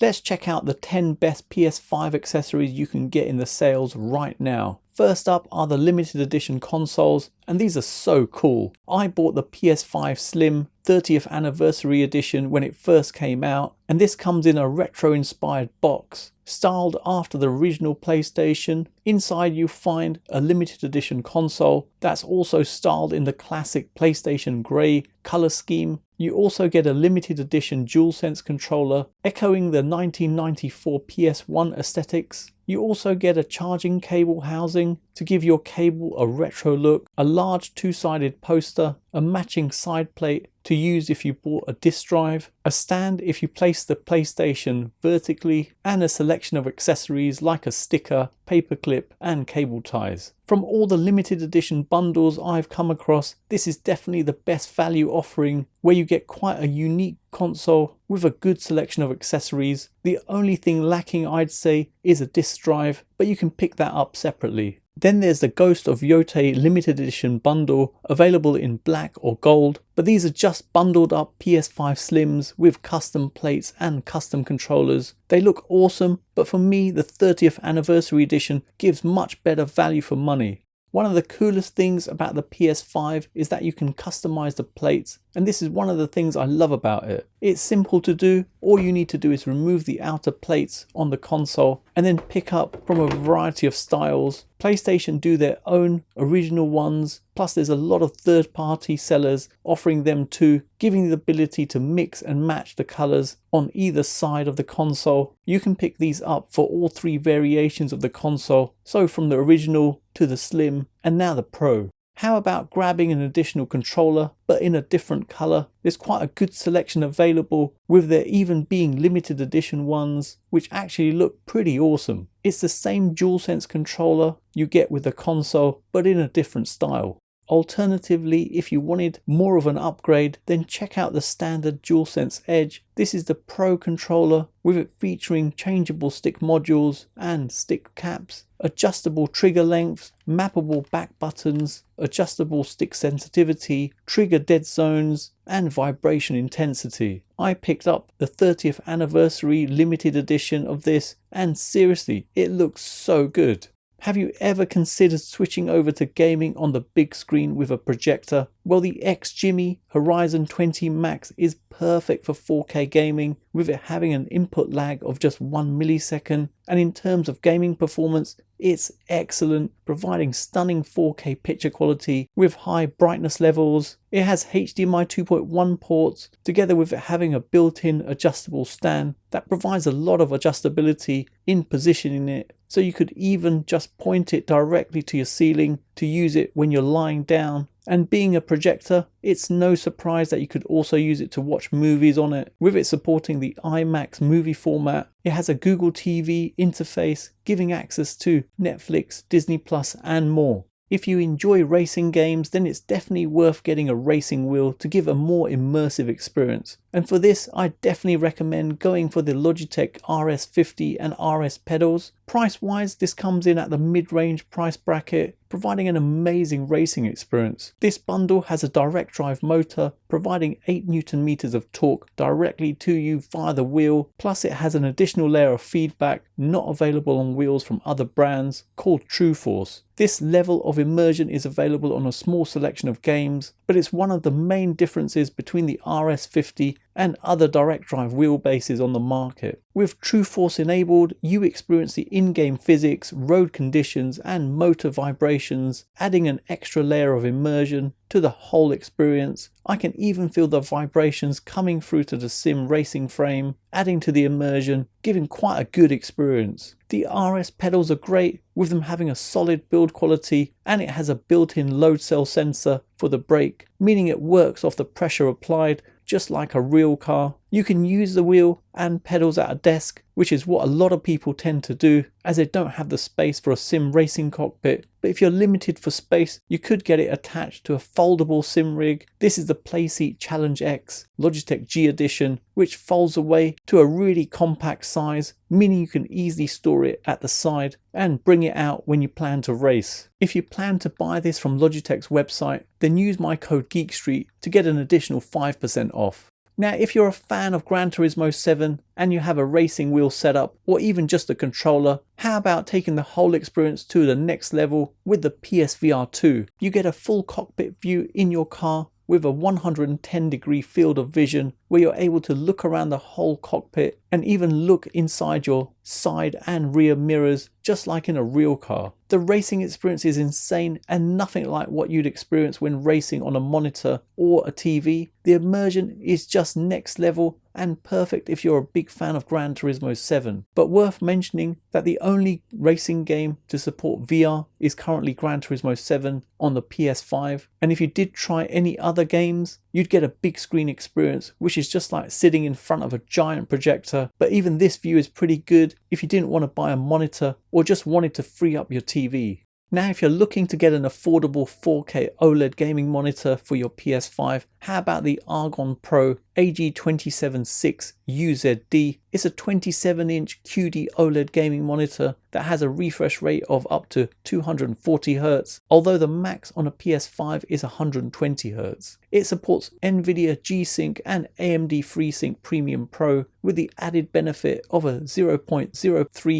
Let's check out the 10 best PS5 accessories you can get in the sales right now. First up are the limited edition consoles, and these are so cool. I bought the PS5 Slim 30th anniversary edition when it first came out, and this comes in a retro inspired box. Styled after the original PlayStation, inside you find a limited edition console that's also styled in the classic PlayStation grey colour scheme. You also get a limited edition DualSense controller echoing the 1994 PS1 aesthetics. You also get a charging cable housing to give your cable a retro look, a large two-sided poster, a matching side plate to use if you bought a disk drive, a stand if you place the PlayStation vertically, and a selection of accessories like a sticker, paperclip and cable ties. From all the limited edition bundles I've come across, this is definitely the best value offering, where you get quite a unique console with a good selection of accessories. The only thing lacking, I'd say, is a disk drive, but you can pick that up separately. Then there's the Ghost of Yotei limited edition bundle, available in black or gold, but these are just bundled up PS5 Slims with custom plates and custom controllers. They look awesome, but for me the 30th anniversary edition gives much better value for money. One of the coolest things about the PS5 is that you can customize the plates, and this is one of the things I love about it. It's simple to do. All you need to do is remove the outer plates on the console and then pick up from a variety of styles. PlayStation do their own original ones, plus there's a lot of third-party sellers offering them too, giving you the ability to mix and match the colors on either side of the console. You can pick these up for all three variations of the console, so from the original to the Slim and now the Pro. How about grabbing an additional controller but in a different color? There's quite a good selection available, with there even being limited edition ones which actually look pretty awesome. It's the same DualSense controller you get with the console but in a different style. Alternatively, if you wanted more of an upgrade, then check out the standard DualSense Edge. This is the Pro controller, with it featuring changeable stick modules and stick caps, adjustable trigger lengths, mappable back buttons, adjustable stick sensitivity, trigger dead zones and vibration intensity. I picked up the 30th anniversary limited edition of this, and seriously, it looks so good. Have you ever considered switching over to gaming on the big screen with a projector? Well, the XGIMI Horizon 20 Max is perfect for 4K gaming, with it having an input lag of just 1 millisecond, and in terms of gaming performance, it's excellent, providing stunning 4K picture quality with high brightness levels. It has HDMI 2.1 ports, together with it having a built-in adjustable stand that provides a lot of adjustability in positioning it, so you could even just point it directly to your ceiling to use it when you're lying down. And being a projector, it's no surprise that you could also use it to watch movies on it. With it supporting the IMAX movie format, it has a Google TV interface giving access to Netflix, Disney Plus and more. If you enjoy racing games, then it's definitely worth getting a racing wheel to give a more immersive experience. And for this, I definitely recommend going for the Logitech RS50 and RS pedals. Price wise, this comes in at the mid-range price bracket, providing an amazing racing experience. This bundle has a direct drive motor, providing 8 Newton meters of torque directly to you via the wheel, plus it has an additional layer of feedback not available on wheels from other brands, called True Force. This level of immersion is available on a small selection of games, but it's one of the main differences between the RS50 and other direct drive wheelbases on the market. With True Force enabled, you experience the in-game physics, road conditions and motor vibrations, adding an extra layer of immersion to the whole experience. I can even feel the vibrations coming through to the sim racing frame, adding to the immersion, giving quite a good experience. The RS pedals are great, with them having a solid build quality, and it has a built-in load cell sensor for the brake, meaning it works off the pressure applied just like a real car. You can use the wheel and pedals at a desk, which is what a lot of people tend to do as they don't have the space for a sim racing cockpit. But if you're limited for space, you could get it attached to a foldable sim rig. This is the Playseat Challenge X Logitech G Edition, which folds away to a really compact size, meaning you can easily store it at the side and bring it out when you plan to race. If you plan to buy this from Logitech's website, then use my code GeekStreet to get an additional 5% off. Now, if you're a fan of Gran Turismo 7 and you have a racing wheel setup or even just a controller, how about taking the whole experience to the next level with the PSVR 2? You get a full cockpit view in your car with a 110-degree field of vision where you're able to look around the whole cockpit and even look inside your side and rear mirrors just like in a real car. The racing experience is insane and nothing like what you'd experience when racing on a monitor or a TV. The immersion is just next level and perfect if you're a big fan of Gran Turismo 7. But worth mentioning that the only racing game to support VR is currently Gran Turismo 7 on the PS5, and if you did try any other games, you'd get a big screen experience, which is just like sitting in front of a giant projector. But even this view is pretty good if you didn't want to buy a monitor or just wanted to free up your TV. Now, if you're looking to get an affordable 4K OLED gaming monitor for your PS5, how about the Argon Pro AG276 UZD? It's a 27-inch QD OLED gaming monitor that has a refresh rate of up to 240 Hz, although the max on a PS5 is 120 Hz. It supports NVIDIA G-Sync and AMD FreeSync Premium Pro with the added benefit of a 0.03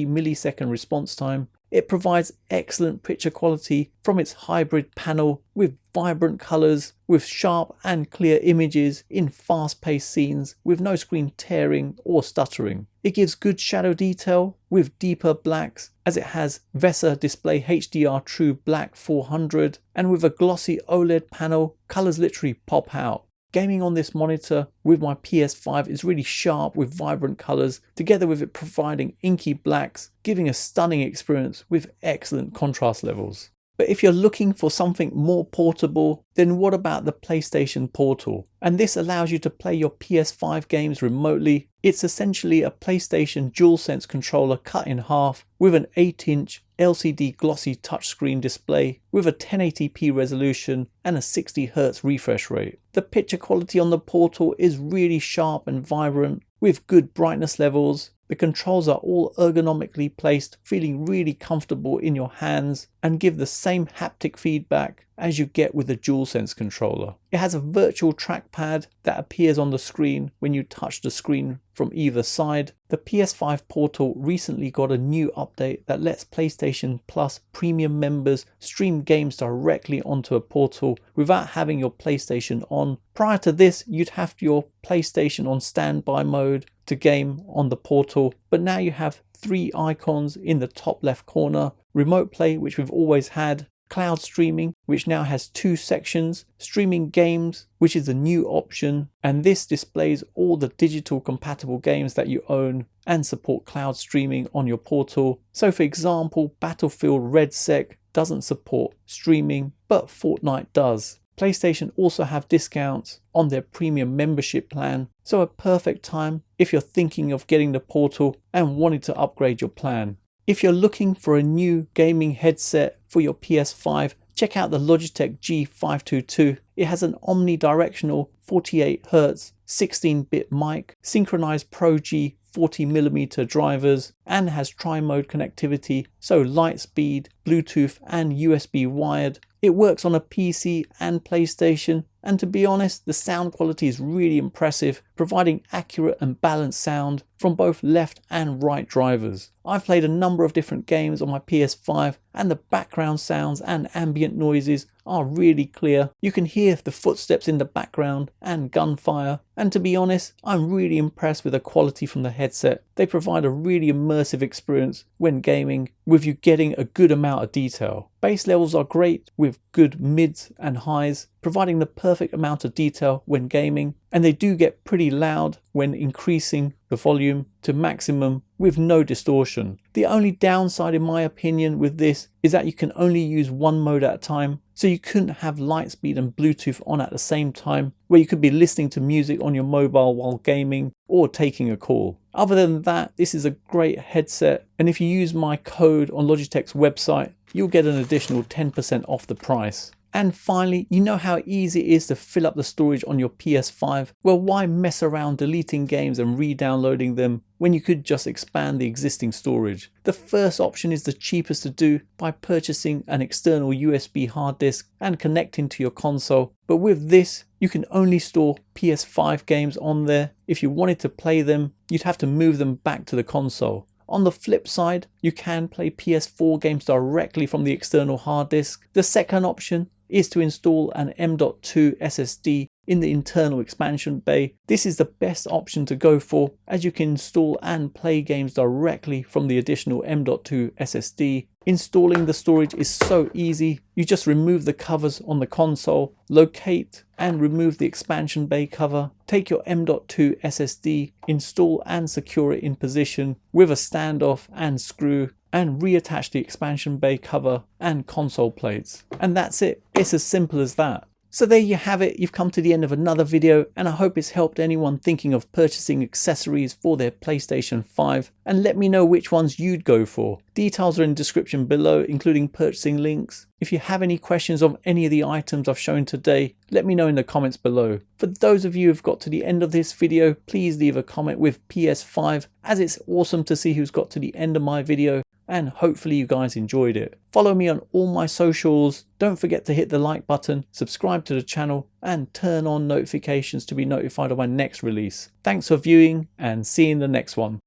millisecond response time. It provides excellent picture quality from its hybrid panel with vibrant colors, with sharp and clear images in fast-paced scenes with no screen tearing or stuttering. It gives good shadow detail with deeper blacks as it has VESA Display HDR True Black 400, and with a glossy OLED panel, colors literally pop out. Gaming on this monitor with my PS5 is really sharp with vibrant colors, together with it providing inky blacks, giving a stunning experience with excellent contrast levels. But if you're looking for something more portable, then what about the PlayStation Portal? And this allows you to play your PS5 games remotely. It's essentially a PlayStation DualSense controller cut in half with an 8-inch LCD glossy touchscreen display with a 1080p resolution and a 60Hz refresh rate. The picture quality on the Portal is really sharp and vibrant with good brightness levels. The controls are all ergonomically placed, feeling really comfortable in your hands and give the same haptic feedback as you get with the DualSense controller. It has a virtual trackpad that appears on the screen when you touch the screen from either side. The PS5 Portal recently got a new update that lets PlayStation Plus premium members stream games directly onto a Portal without having your PlayStation on. Prior to this, you'd have your PlayStation on standby mode to game on the Portal, but now you have 3 icons in the top left corner: Remote Play, which we've always had, Cloud Streaming, which now has 2 sections, Streaming Games, which is a new option, and this displays all the digital compatible games that you own and support cloud streaming on your Portal. So for example, Battlefield RedSec doesn't support streaming, but Fortnite does. PlayStation also have discounts on their premium membership plan, so a perfect time if you're thinking of getting the Portal and wanting to upgrade your plan. If you're looking for a new gaming headset for your PS5, check out the Logitech G522. It has an omnidirectional 48Hz 16-bit mic, synchronized Pro G 40mm drivers, and has tri-mode connectivity, so light speed, Bluetooth and USB wired. It works on a PC and PlayStation, and to be honest, the sound quality is really impressive, providing accurate and balanced sound from both left and right drivers. I've played a number of different games on my PS5, and the background sounds and ambient noises are really clear. You can hear the footsteps in the background and gunfire, and to be honest, I'm really impressed with the quality from the headset. They provide a really immersive experience when gaming, with you getting a good amount of detail. Bass levels are great with good mids and highs, providing the perfect amount of detail when gaming, and they do get pretty loud when increasing the volume to maximum with no distortion. The only downside in my opinion with this is that you can only use one mode at a time, so you couldn't have Lightspeed and Bluetooth on at the same time, where you could be listening to music on your mobile while gaming or taking a call. Other than that, this is a great headset, and if you use my code on Logitech's website, you'll get an additional 10% off the price. And finally, you know how easy it is to fill up the storage on your PS5? Well, why mess around deleting games and re-downloading them when you could just expand the existing storage? The first option is the cheapest to do by purchasing an external USB hard disk and connecting to your console. But with this, you can only store PS5 games on there. If you wanted to play them, you'd have to move them back to the console. On the flip side, you can play PS4 games directly from the external hard disk. The second option is to install an M.2 SSD in the internal expansion bay. This is the best option to go for, as you can install and play games directly from the additional M.2 SSD. Installing the storage is so easy. You just remove the covers on the console, locate and remove the expansion bay cover, take your M.2 SSD, install and secure it in position with a standoff and screw, and reattach the expansion bay cover and console plates. And that's it. It's as simple as that. So there you have it. You've come to the end of another video, and I hope it's helped anyone thinking of purchasing accessories for their PlayStation 5, and let me know which ones you'd go for. Details are in the description below, including purchasing links. If you have any questions on any of the items I've shown today, let me know in the comments below. For those of you who've got to the end of this video, please leave a comment with PS5, as it's awesome to see who's got to the end of my video, and hopefully you guys enjoyed it. Follow me on all my socials. Don't forget to hit the like button, subscribe to the channel, and turn on notifications to be notified of my next release. Thanks for viewing, and see you in the next one.